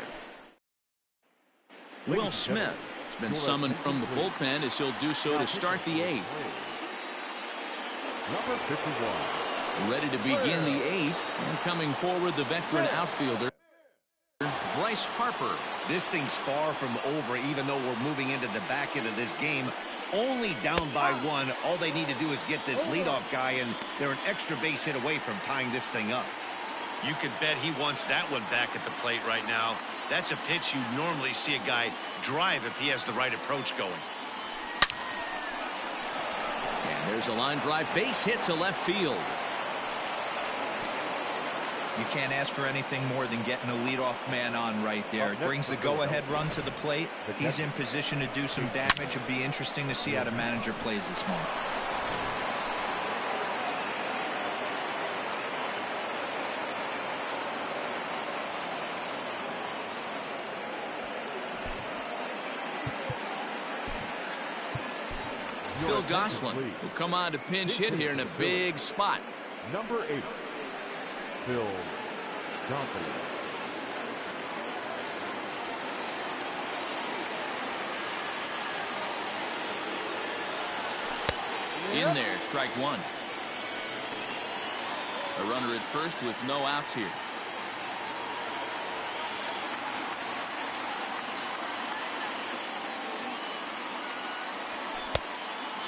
Will Smith has been summoned from the bullpen as he'll do so to start the 8th. Number 51. Ready to begin the 8th, and coming forward, the veteran outfielder, Bryce Harper. This thing's far from over, even though we're moving into the back end of this game. Only down by 1. All they need to do is get this leadoff guy, and they're an extra base hit away from tying this thing up. You can bet he wants that one back at the plate right now. That's a pitch you normally see a guy drive if he has the right approach going. And there's a line drive, base hit to left field. You can't ask for anything more than getting a leadoff man on right there. It brings the go-ahead run to the plate. He's in position to do some damage. It'll be interesting to see how the manager plays this month. Phil Gosselin will come on to pinch hit here in a big spot. Number 8. Phil Johnson. In there, strike 1. A runner at first with no outs here.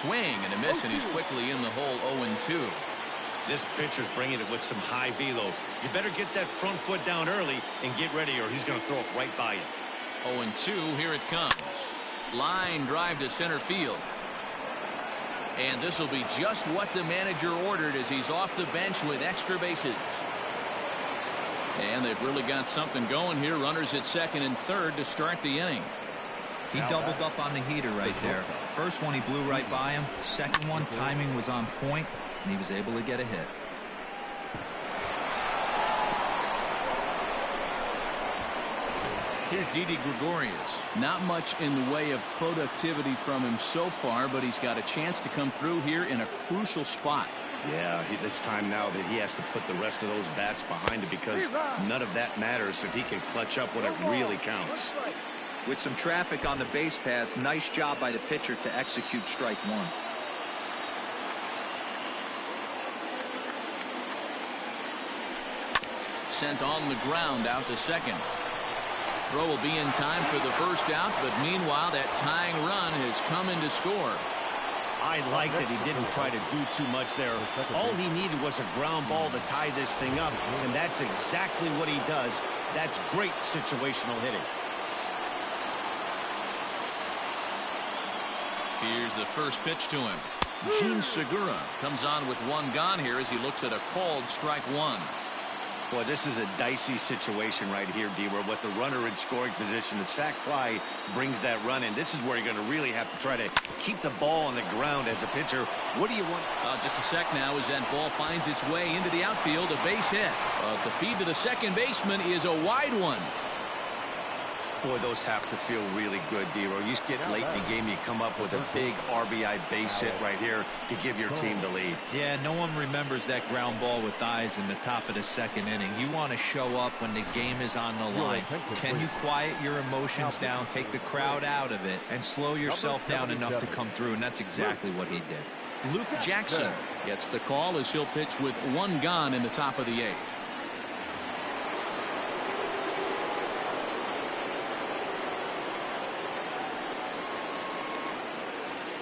Swing and a miss, and he's quickly in the hole 0-2. This pitcher's bringing it with some high velo. You better get that front foot down early and get ready, or he's going to throw it right by you. 0-2, here it comes. Line drive to center field. And this will be just what the manager ordered as he's off the bench with extra bases. And they've really got something going here. Runners at second and third to start the inning. He doubled up on the heater right there. First one, he blew right by him. Second one, timing was on point, and he was able to get a hit. Here's Didi Gregorius. Not much in the way of productivity from him so far, but he's got a chance to come through here in a crucial spot. Yeah, it's time now that he has to put the rest of those bats behind it, because none of that matters if he can clutch up when it really counts. With some traffic on the base paths, nice job by the pitcher to execute strike one. Sent on the ground out to second. Throw will be in time for the first out, but meanwhile that tying run has come in to score. I like that he didn't try to do too much there. All he needed was a ground ball to tie this thing up, and that's exactly what he does. That's great situational hitting. Here's the first pitch to him. Gene Segura comes on with one gone here as he looks at a called strike one. Boy, this is a dicey situation right here, D-Roy. With the runner in scoring position, the sac fly brings that run in. This is where you're going to really have to try to keep the ball on the ground as a pitcher. What do you want? Just a sec now as that ball finds its way into the outfield, a base hit. The feed to the second baseman is a wide one. Boy, those have to feel really good, D-Roy. You get late in the game, you come up with a big RBI base hit right here to give your team the lead. Yeah, no one remembers that ground ball with eyes in the top of the second inning. You want to show up when the game is on the line. Can you quiet your emotions down, take the crowd out of it, and slow yourself down enough to come through? And that's exactly what he did. Luke Jackson gets the call as he'll pitch with one gone in the top of the eighth.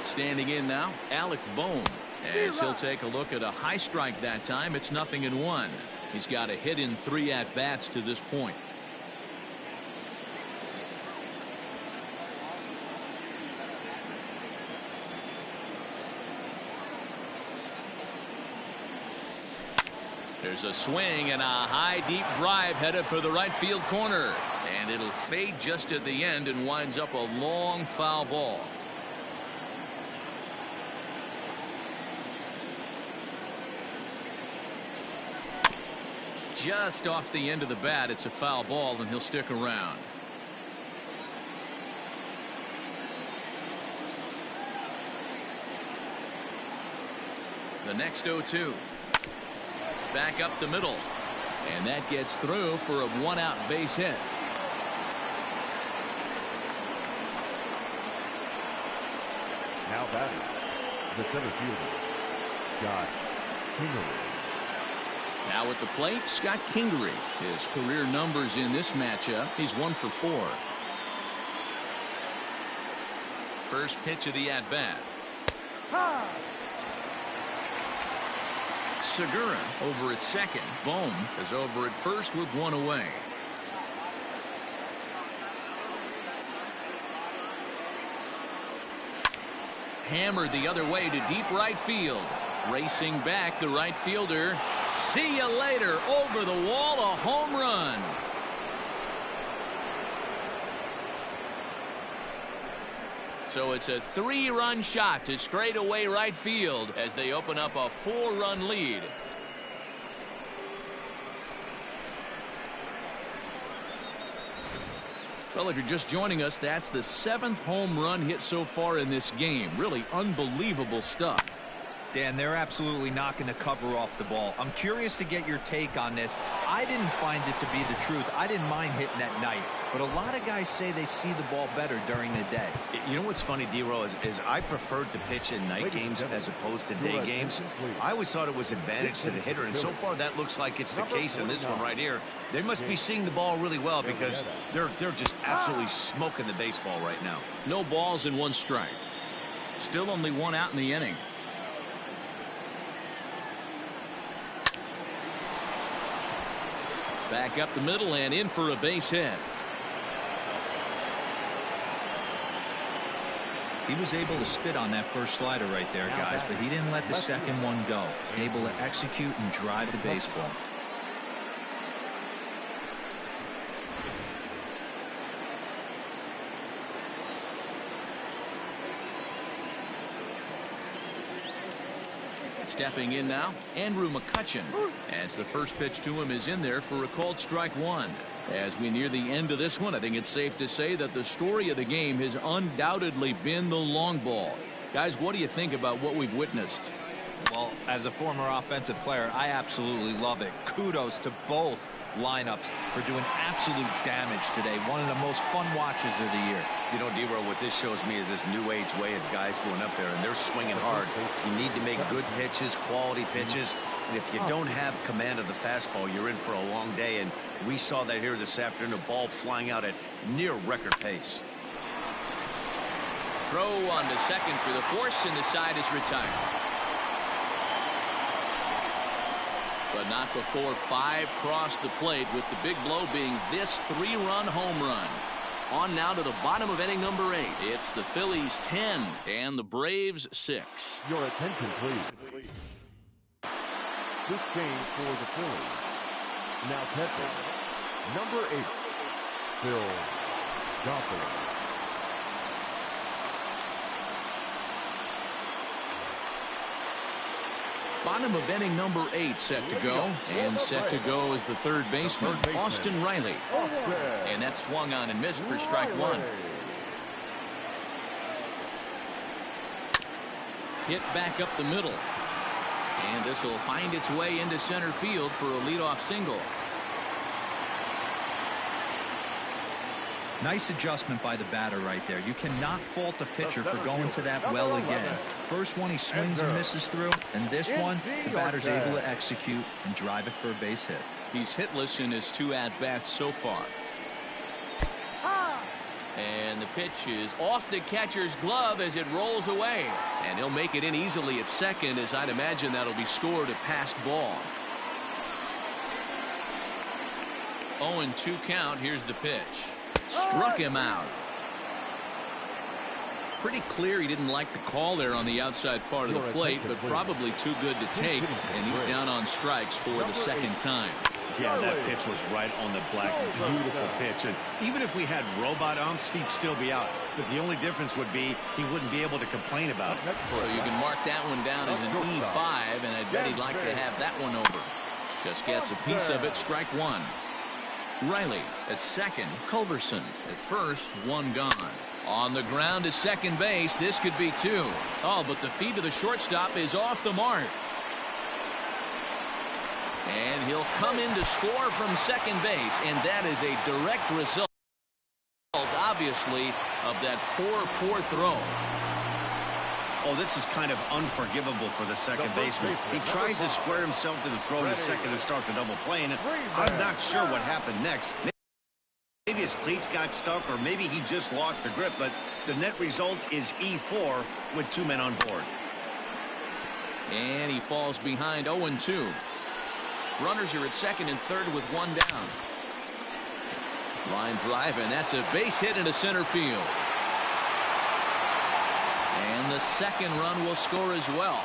Standing in now, Alec Bohm, as he'll take a look at a high strike that time. It's 0-1. He's got a hit in 3 at-bats to this point. There's a swing and a high deep drive headed for the right field corner, and it'll fade just at the end and winds up a long foul ball. Just off the end of the bat, it's a foul ball, and he'll stick around. The next 0-2. Back up the middle, and that gets through for a one-out base hit. Now batting, the center fielder, Scott Kingery. Now at the plate, Scott Kingery. His career numbers in this matchup, he's 1 for 4. First pitch of the at-bat. Segura over at second. Bohm is over at first with one away. Hammered the other way to deep right field. Racing back, the right fielder. See you later. Over the wall, a home run. So it's a 3-run shot to straightaway right field as they open up a 4-run lead. Well, if you're just joining us, that's the 7th home run hit so far in this game. Really unbelievable stuff. Dan, they're absolutely knocking the cover off the ball. I'm curious to get your take on this. I didn't find it to be the truth. I didn't mind hitting at night, but a lot of guys say they see the ball better during the day. You know what's funny, D-Row, is I preferred to pitch in night games as opposed to day games. I always thought it was advantage to the hitter, and so far that looks like it's the case in this one right here. They must be seeing the ball really well because they're just absolutely smoking the baseball right now. No balls and 1 strike. Still only one out in the inning. Back up the middle and in for a base hit. He was able to spit on that first slider right there, guys, but he didn't let the second one go. Able to execute and drive the baseball. Stepping in now, Andrew McCutcheon, as the first pitch to him is in there for a called strike one. As we near the end of this one, I think it's safe to say that the story of the game has undoubtedly been the long ball. Guys, what do you think about what we've witnessed? Well, as a former offensive player, I absolutely love it. Kudos to both lineups for doing absolute damage today. One of the most fun watches of the year. You know, D-Row, what this shows me is this new age way of guys going up there, and they're swinging hard. You need to make good pitches, quality pitches. And if you don't have command of the fastball, you're in for a long day. And we saw that here this afternoon, a ball flying out at near record pace. Throw on to second for the force, and the side is retired. But not before 5 crossed the plate, with the big blow being this 3-run home run. On now to the bottom of inning number 8. It's the Phillies 10 and the Braves 6. Your attention, please. This game for the Phillies. Now catching, number 8, Phil Johnson. Bottom of inning number 8 set to go. And set to go is the third baseman, Austin Riley. And that swung on and missed for strike one. Hit back up the middle. And this will find its way into center field for a leadoff single. Nice adjustment by the batter right there. You cannot fault the pitcher for going to that well again. First one he swings and misses through, and this one the batter's able to execute and drive it for a base hit. He's hitless in his 2 at-bats so far. And the pitch is off the catcher's glove as it rolls away. And he'll make it in easily at second, as I'd imagine that'll be scored a passed ball. 0-2 count. Here's the pitch. Struck him out. Pretty clear he didn't like the call there on the outside part of the plate, but probably too good to take, and he's down on strikes for the second time. Yeah, that pitch was right on the black. Beautiful pitch. And even if we had robot umps, he'd still be out. But the only difference would be he wouldn't be able to complain about it. So you can mark that one down as an E5, and I bet he'd like to have that one over. Just gets a piece of it, strike one. Riley at second, Culberson at first, one gone. On the ground to second base, this could be 2. Oh, but the feet of the shortstop is off the mark. And he'll come in to score from second base, and that is a direct result, obviously, of that poor throw. Oh, this is kind of unforgivable for the second baseman. He tries to square himself to the throw to second and start the double play, and I'm not sure what happened next. Maybe his cleats got stuck, or maybe he just lost the grip, but the net result is E4 with 2 men on board. And he falls behind 0-2. Runners are at second and third with 1 down. Line drive, and that's a base hit into center field. And the second run will score as well.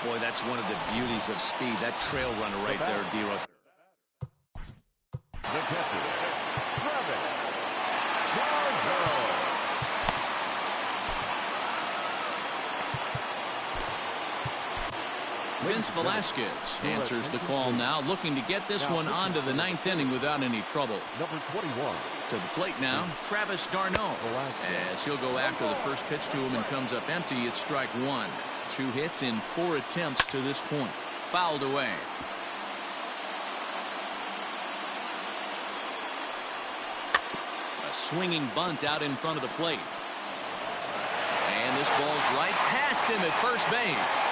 Boy, that's one of the beauties of speed. That trail runner right there, D-Row. Vince Velasquez answers the call now, looking to get this one onto the 9th inning without any trouble. Number 21. To the plate now, Travis d'Arnaud, as he'll go after the first pitch to him and comes up empty. It's strike 1. 2 hits in 4 attempts to this point. Fouled away. A swinging bunt out in front of the plate. And this ball's right past him at first base.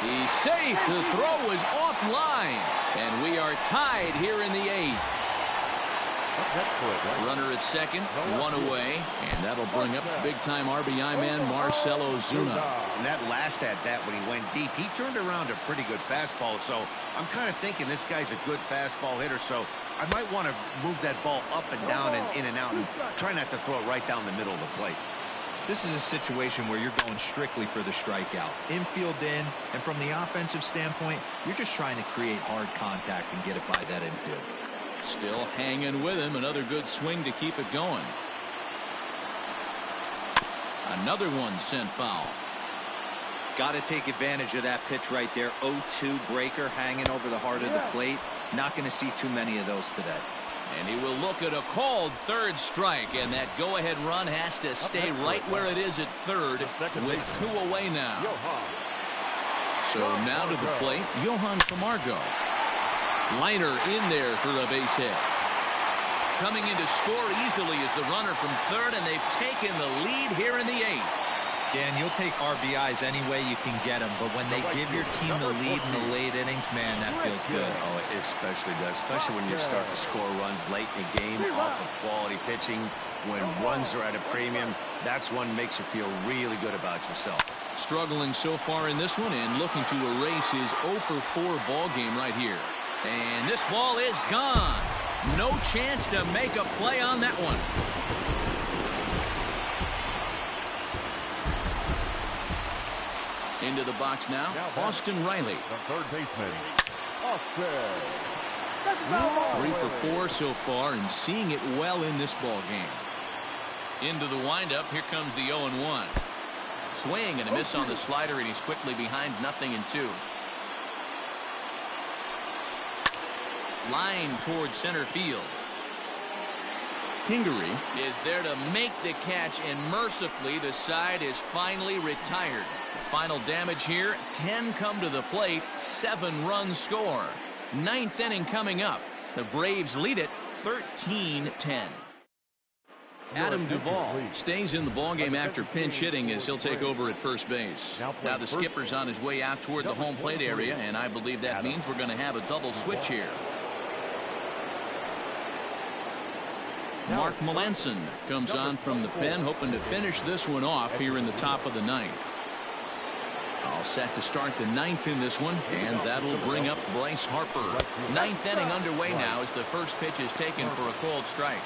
He's safe. The throw is offline. And we are tied here in the 8th. Runner at second, one away, and that'll bring up big-time RBI man Marcell Ozuna. And that last at-bat when he went deep, he turned around a pretty good fastball, so I'm kind of thinking this guy's a good fastball hitter, so I might want to move that ball up and down and in and out and try not to throw it right down the middle of the plate. This is a situation where you're going strictly for the strikeout. Infield in, and from the offensive standpoint, you're just trying to create hard contact and get it by that infield. Still hanging with him. Another good swing to keep it going. Another one sent foul. Got to take advantage of that pitch right there. 0-2 breaker hanging over the heart of the plate. Not going to see too many of those today. And he will look at a called third strike, and that go-ahead run has to stay right where it is at third with 2 away now. So now to the plate, Johan Camargo. Liner in there for a base hit. Coming in to score easily is the runner from third, and they've taken the lead here in the 8th. Dan, you'll take RBIs any way you can get them, but when they give your team the lead in the late innings, man, that feels good. Oh, it especially does, especially when you start to score runs late in the game off of quality pitching. When runs are at a premium, that's one makes you feel really good about yourself. Struggling so far in this one and looking to erase his 0 for 4 ball game right here. And this ball is gone. No chance to make a play on that one. Into the box now, Austin Riley. The third baseman, Austin. 3 for 4 so far and seeing it well in this ball game. Into the windup, here comes the 0-1. Swing and a miss on the slider, and he's quickly behind 0-2. Line towards center field. Kingery is there to make the catch, and mercifully the side is finally retired. The final damage here, 10 come to the plate, 7 runs score. 9th inning coming up. The Braves lead it 13-10. Adam Duvall stays in the ballgame after pinch hitting as he'll take over at first base. Now the skipper's on his way out toward the home plate area, and I believe that means we're going to have a double switch here. Mark Melanson comes on from the pen, hoping to finish this one off here in the top of the 9th. All set to start the 9th in this one, and that'll bring up Bryce Harper. 9th inning underway now as the first pitch is taken for a called strike.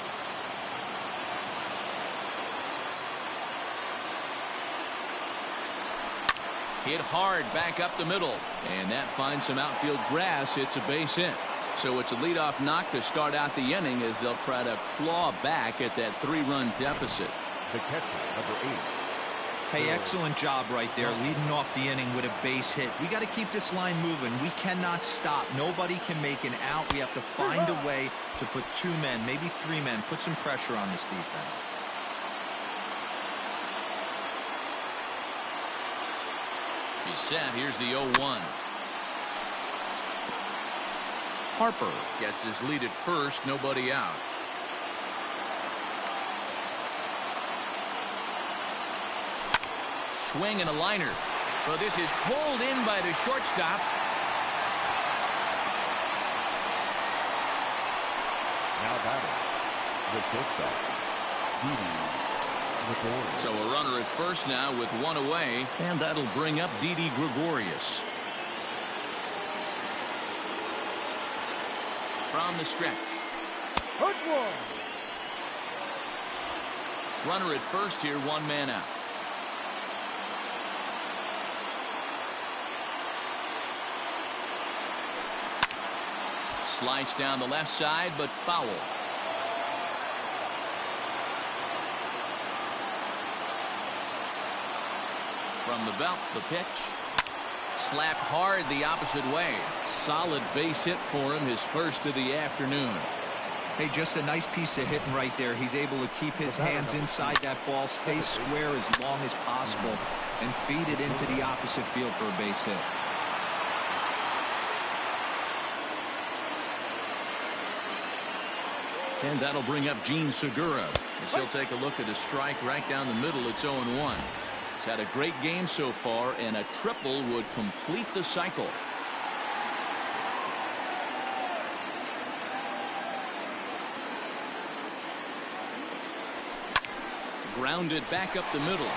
Hit hard back up the middle, and that finds some outfield grass. It's a base hit. So it's a leadoff knock to start out the inning as they'll try to claw back at that 3-run deficit. The catcher, number 8. Hey, excellent job right there, leading off the inning with a base hit. We got to keep this line moving. We cannot stop. Nobody can make an out. We have to find a way to put 2 men, maybe 3 men, put some pressure on this defense. He's set. Here's the 0-1. Harper gets his lead at first, nobody out. Swing and a liner, but this is pulled in by the shortstop. Now batting, the shortstop, Didi. So a runner at first now with 1 away, and that'll bring up Didi Gregorius. From the stretch. Runner at first here, 1 man out. Slice down the left side, but foul. From the belt, the pitch. Slapped hard the opposite way. Solid base hit for him, his first of the afternoon. Hey, just a nice piece of hitting right there. He's able to keep his hands inside that ball, stay square as long as possible, and feed it into the opposite field for a base hit. And that'll bring up Gene Segura as he'll take a look at a strike right down the middle. It's 0-1. He's had a great game so far, and a triple would complete the cycle. Grounded back up the middle.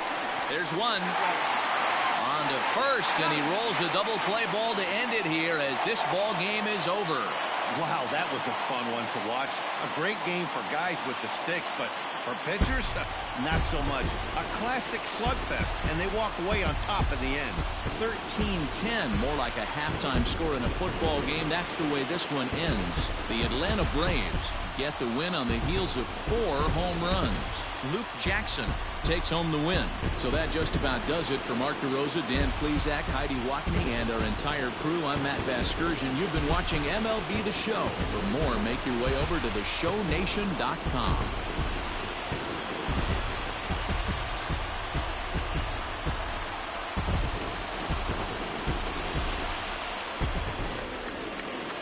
There's one. On to first, and he rolls a double play ball to end it here as this ball game is over. Wow, that was a fun one to watch. A great game for guys with the sticks, but for pitchers, not so much. A classic slugfest, and they walk away on top in the end. 13-10, more like a halftime score in a football game. That's the way this one ends. The Atlanta Braves get the win on the heels of 4 home runs. Luke Jackson takes home the win. So that just about does it for Mark DeRosa, Dan Plesac, Heidi Watney, and our entire crew. I'm Matt Vasgersian. You've been watching MLB The Show. For more, make your way over to theshownation.com.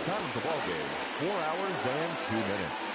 Time of the ball game, 4 hours and 2 minutes.